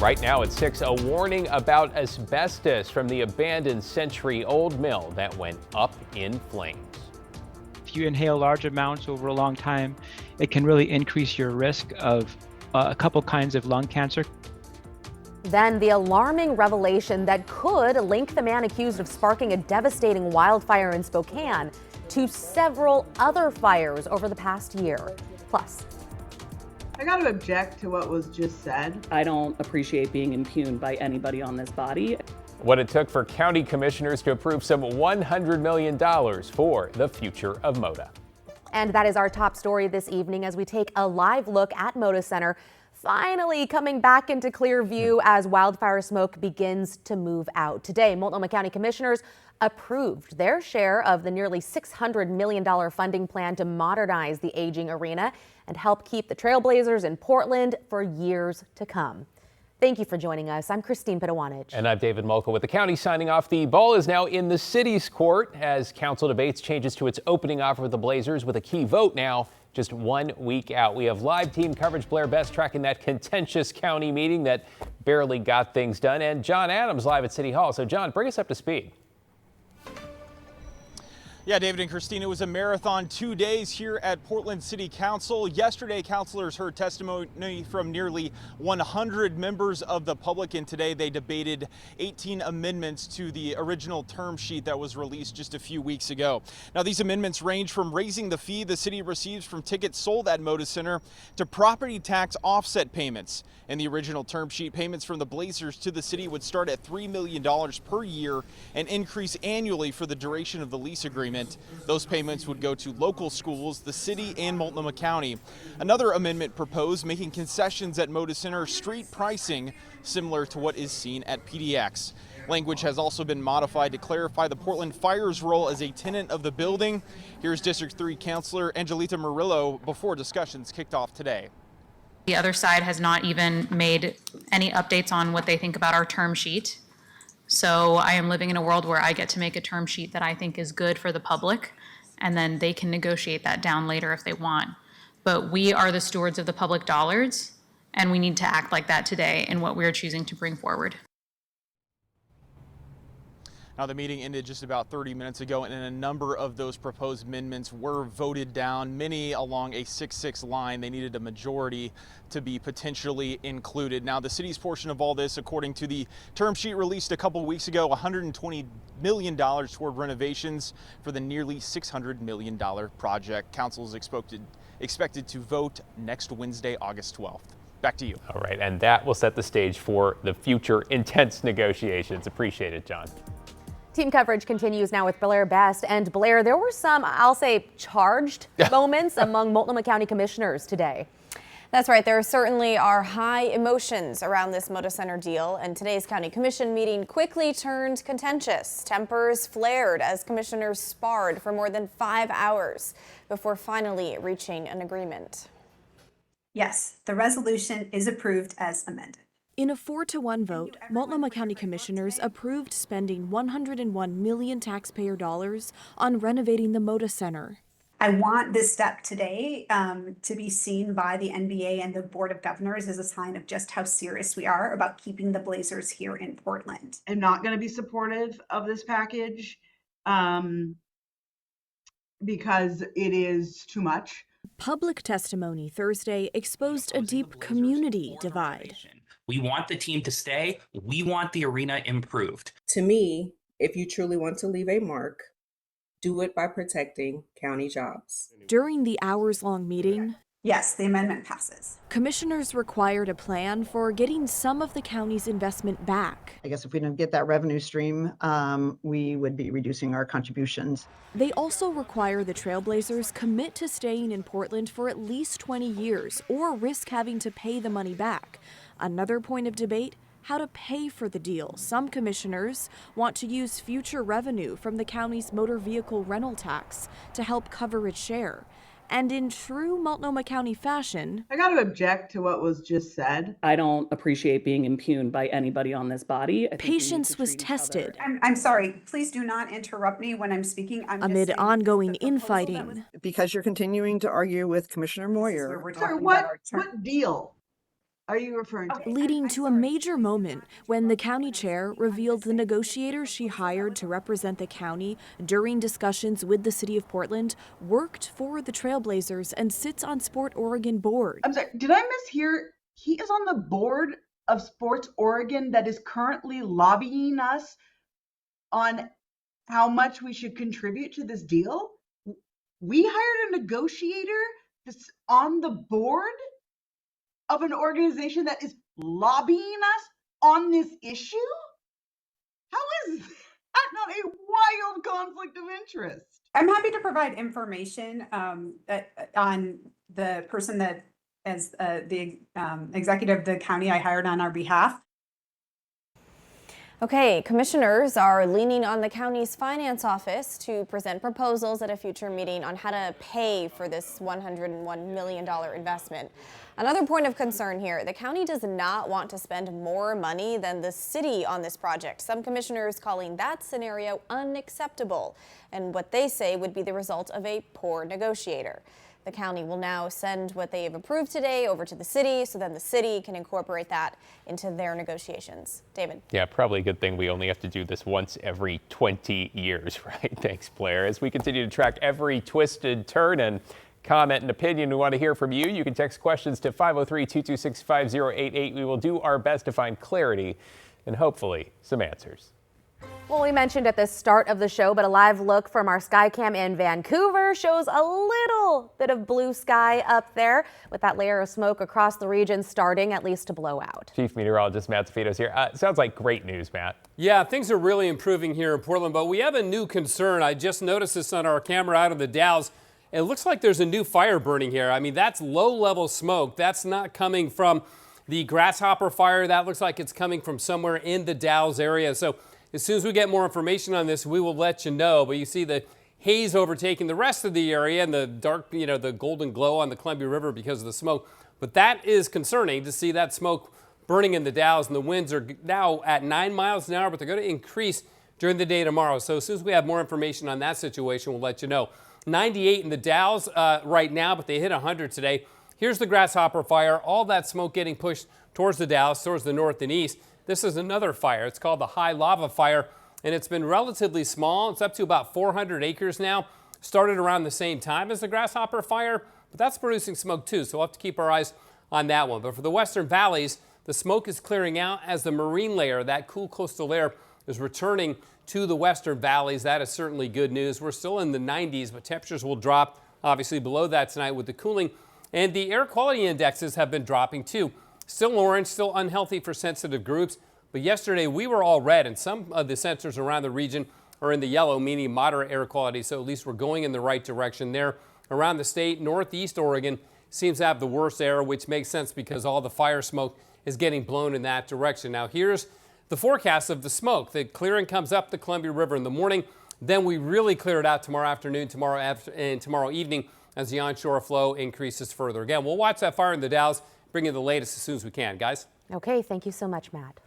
Right now at 6, a warning about asbestos from the abandoned century-old mill that went up in flames. If you inhale large amounts over a long time, it can really increase your risk of a couple kinds of lung cancer. Then the alarming revelation that could link the man accused of sparking a devastating wildfire in Spokane to several other fires over the past year. Plus, I got to object to what was just said. I don't appreciate being impugned by anybody on this body. What it took for county commissioners to approve some $100 million for the future of MOTA. And that is our top story this evening as we take a live look at MOTA Center, finally coming back into clear view as wildfire smoke begins to move out. Today, Multnomah County commissioners approved their share of the nearly $600 million funding plan to modernize the aging arena and help keep the Trailblazers in Portland for years to come. Thank you for joining us. I'm Christine Pedawanich. And I'm David Mulca with the county signing off. The ball is now in the city's court as council debates changes to its opening offer with the Blazers with a key vote now just 1 week out. We have live team coverage. Blair Best tracking that contentious county meeting that barely got things done. And John Adams live at City Hall. So John, bring us up to speed. Yeah, David and Christine, it was a marathon 2 days here at Portland City Council. Yesterday, councilors heard testimony from nearly 100 members of the public, and today they debated 18 amendments to the original term sheet that was released just a few weeks ago. Now, these amendments range from raising the fee the city receives from tickets sold at MOTA Center to property tax offset payments. In the original term sheet, payments from the Blazers to the city would start at $3 million per year and increase annually for the duration of the lease agreement. Those payments would go to local schools, the city, and Multnomah County. Another amendment proposed making concessions at MOTA Center street pricing similar to what is seen at PDX. Language has also been modified to clarify the Portland Fire's role as a tenant of the building. Here's District 3 Councilor Angelita Murillo before discussions kicked off today. The other side has not even made any updates on what they think about our term sheet. So I am living in a world where I get to make a term sheet that I think is good for the public, and then they can negotiate that down later if they want. But we are the stewards of the public dollars, and we need to act like that today in what we're choosing to bring forward. Now, the meeting ended just about 30 minutes ago, and a number of those proposed amendments were voted down, many along a 6-6 line. They needed a majority to be potentially included. Now, the city's portion of all this, according to the term sheet released a couple weeks ago, $120 million toward renovations for the nearly $600 million project. Council is expected to vote next Wednesday, August 12th. Back to you. All right, and that will set the stage for the future intense negotiations. Appreciate it, John. team coverage continues now with Blair Best. And Blair, there were some, I'll say, charged moments among Multnomah County commissioners today. That's right. There certainly are high emotions around this MOTA Center deal, and today's county commission meeting quickly turned contentious. Tempers flared as commissioners sparred for more than 5 hours before finally reaching an agreement. Yes, the resolution is approved as amended. In a 4-to-1 vote, Multnomah County Commissioners approved spending $101 million taxpayer dollars on renovating the MOTA Center. I want this step today to be seen by the NBA and the Board of Governors as a sign of just how serious we are about keeping the Blazers here in Portland. I'm not going to be supportive of this package because it is too much. Public testimony Thursday exposed a deep community divide. We want the team to stay. We want the arena improved. To me, if you truly want to leave a mark, do it by protecting county jobs. During the hours-long meeting, yes, the amendment passes. Commissioners required a plan for getting some of the county's investment back. I guess if we don't get that revenue stream, we would be reducing our contributions. They also require the Trailblazers commit to staying in Portland for at least 20 years or risk having to pay the money back. Another point of debate, how to pay for the deal. Some commissioners want to use future revenue from the county's motor vehicle rental tax to help cover its share. And in true Multnomah County fashion, I got to object to what was just said. I don't appreciate being impugned by anybody on this body. Patience was tested. I'm sorry, please do not interrupt me when I'm speaking. Amid ongoing infighting. Because you're continuing to argue with Commissioner Moyer. Sorry, what deal? are you referring to? Leading to a major moment when the county chair revealed the negotiator she hired to represent the county during discussions with the city of Portland worked for the Trailblazers and sits on Sport Oregon board. I'm sorry, did I mishear? He is on the board of Sports Oregon that is currently lobbying us on how much we should contribute to this deal? We hired a negotiator that's on the board of an organization that is lobbying us on this issue? How is that not a wild conflict of interest? I'm happy to provide information on the person that, as the executive of the county I hired on our behalf. Okay, commissioners are leaning on the county's finance office to present proposals at a future meeting on how to pay for this $101 million investment. Another point of concern here, the county does not want to spend more money than the city on this project. Some commissioners calling that scenario unacceptable and what they say would be the result of a poor negotiator. The county will now send what they have approved today over to the city, so then the city can incorporate that into their negotiations. David. Yeah, probably a good thing we only have to do this once every 20 years, right? Thanks, Blair. As we continue to track every twisted turn and comment and opinion we want to hear from you, you can text questions to 503-226-5088. We will do our best to find clarity and hopefully some answers. Well, we mentioned at the start of the show, but a live look from our Skycam in Vancouver shows a little bit of blue sky up there with that layer of smoke across the region starting at least to blow out. Chief Meteorologist Matt Zafito's here. Sounds like great news, Matt. Yeah, things are really improving here in Portland, but we have a new concern. I just noticed this on our camera out of the Dalles. It looks like there's a new fire burning here. I mean, that's low-level smoke. That's not coming from the Grasshopper fire. That looks like it's coming from somewhere in the Dalles area. So as soon as we get more information on this, we will let you know. But you see the haze overtaking the rest of the area and the dark, the golden glow on the Columbia River because of the smoke. But that is concerning to see that smoke burning in the Dalles, and the winds are now at 9 miles an hour, but they're going to increase during the day tomorrow. So as soon as we have more information on that situation, we'll let you know. 98 in the Dalles right now, but they hit 100 today. Here's the Grasshopper fire. All that smoke getting pushed towards the Dalles, towards the north and east. This is another fire. It's called the High Lava Fire, and it's been relatively small. It's up to about 400 acres now. Started around the same time as the Grasshopper fire, but that's producing smoke too, so we'll have to keep our eyes on that one. But for the western valleys, the smoke is clearing out as the marine layer, that cool coastal air, is returning to the western valleys. That is certainly good news. We're still in the 90s, but temperatures will drop obviously below that tonight with the cooling. And the air quality indexes have been dropping too. Still orange, still unhealthy for sensitive groups. But yesterday we were all red, and some of the sensors around the region are in the yellow, meaning moderate air quality. So at least we're going in the right direction there. Around the state, northeast Oregon seems to have the worst air, which makes sense because all the fire smoke is getting blown in that direction. Now here's the forecast of the smoke. The clearing comes up the Columbia River in the morning. Then we really clear it out tomorrow afternoon, and tomorrow evening as the onshore flow increases further. Again, we'll watch that fire in the Dalles, bring you the latest as soon as we can. Guys? Okay, thank you so much, Matt.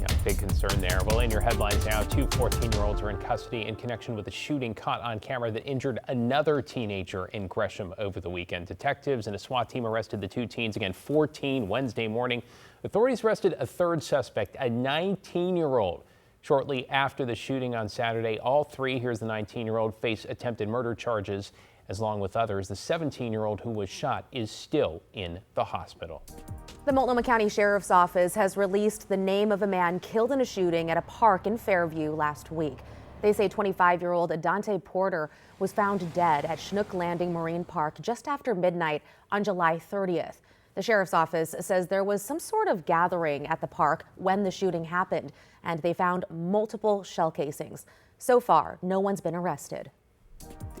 Yeah, big concern there. Well, in your headlines now, 2 14-year-olds are in custody in connection with a shooting caught on camera that injured another teenager in Gresham over the weekend. Detectives and a SWAT team arrested the 2 teens, again 14 Wednesday morning. Authorities arrested a third suspect, a 19-year-old. Shortly after the shooting on Saturday, all 3, here's the 19-year-old, face attempted murder charges, along with others. The 17-year-old who was shot is still in the hospital. The Multnomah County Sheriff's Office has released the name of a man killed in a shooting at a park in Fairview last week. They say 25-year-old Adante Porter was found dead at Chinook Landing Marine Park just after midnight on July 30th. The Sheriff's Office says there was some sort of gathering at the park when the shooting happened, and they found multiple shell casings. So far, no one's been arrested.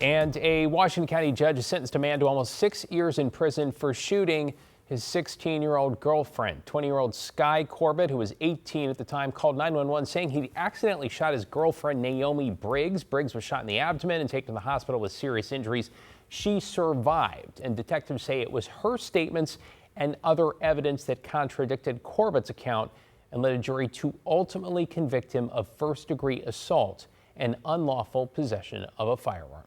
And a Washington County judge has sentenced a man to almost 6 years in prison for shooting his 16-year-old girlfriend. 20-year-old Sky Corbett, who was 18 at the time, called 911 saying he accidentally shot his girlfriend Naomi Briggs. Briggs was shot in the abdomen and taken to the hospital with serious injuries. She survived, and detectives say it was her statements and other evidence that contradicted Corbett's account and led a jury to ultimately convict him of first-degree assault and unlawful possession of a firearm.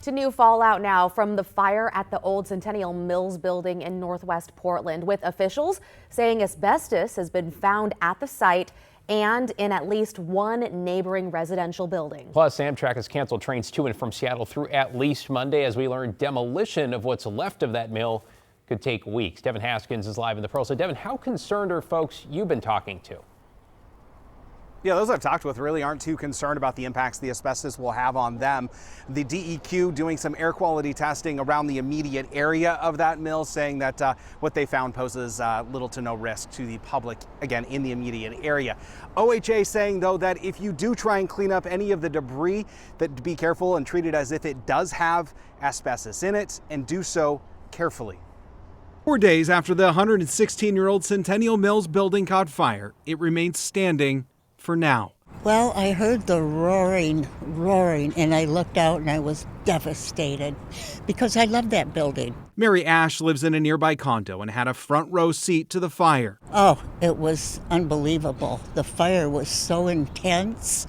To new fallout now from the fire at the old Centennial Mills building in Northwest Portland, with officials saying asbestos has been found at the site and in at least one neighboring residential building. Plus, Amtrak has canceled trains to and from Seattle through at least Monday as we learn demolition of what's left of that mill could take weeks. Devin Haskins is live in the Pearl. So, Devin, how concerned are folks you've been talking to? Yeah, those I've talked with really aren't too concerned about the impacts the asbestos will have on them. The DEQ doing some air quality testing around the immediate area of that mill, saying that what they found poses little to no risk to the public, again, in the immediate area. OHA saying, though, that if you do try and clean up any of the debris, that be careful and treat it as if it does have asbestos in it, and do so carefully. 4 days after the 116-year-old Centennial Mills building caught fire, it remains standing for now. Well, I heard the roaring, and I looked out and I was devastated because I love that building. Mary Ash lives in a nearby condo and had a front row seat to the fire. Oh, it was unbelievable. The fire was so intense.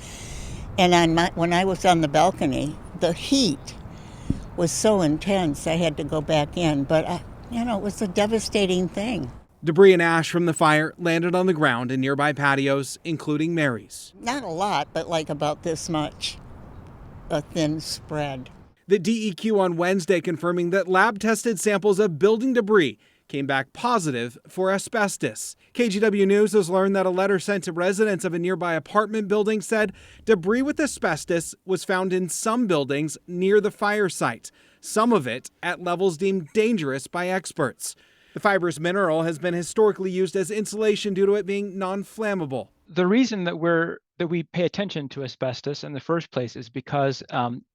And when I was on the balcony, the heat was so intense I had to go back in. But, it was a devastating thing. Debris and ash from the fire landed on the ground in nearby patios, including Mary's. Not a lot, but like about this much, a thin spread. The DEQ on Wednesday confirming that lab-tested samples of building debris came back positive for asbestos. KGW News has learned that a letter sent to residents of a nearby apartment building said debris with asbestos was found in some buildings near the fire site, some of it at levels deemed dangerous by experts. The fibrous mineral has been historically used as insulation due to it being non-flammable. The reason that we pay attention to asbestos in the first place is because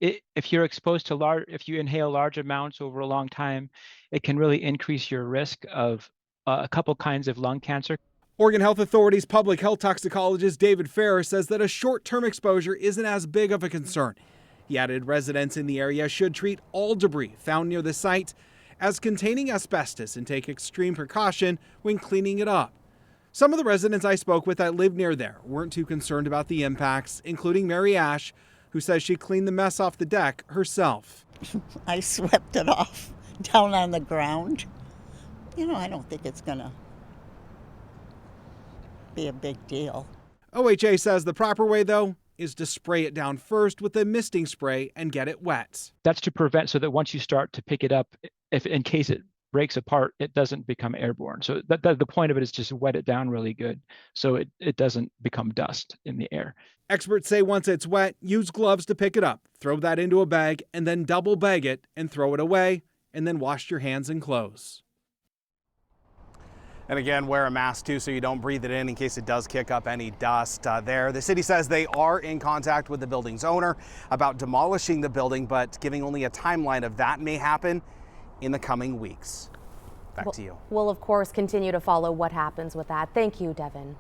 if you're exposed to if you inhale large amounts over a long time, it can really increase your risk of a couple kinds of lung cancer. Oregon Health Authority's public health toxicologist David Farrer says that a short-term exposure isn't as big of a concern. He added residents in the area should treat all debris found near the site as containing asbestos and take extreme precaution when cleaning it up. Some of the residents I spoke with that live near there weren't too concerned about the impacts, including Mary Ash, who says she cleaned the mess off the deck herself. I swept it off down on the ground. I don't think it's going to be a big deal. OHA says the proper way, though, is to spray it down first with a misting spray and get it wet. That's to prevent so that once you start to pick it up, if in case it breaks apart, it doesn't become airborne. So the point of it is just wet it down really good so it doesn't become dust in the air. Experts say once it's wet, use gloves to pick it up, throw that into a bag, and then double bag it and throw it away, and then wash your hands and clothes. And again, wear a mask too so you don't breathe it in case it does kick up any dust there. The city says they are in contact with the building's owner about demolishing the building, but giving only a timeline of that may happen in the coming weeks. Back to you. We'll, of course, continue to follow what happens with that. Thank you, Devin.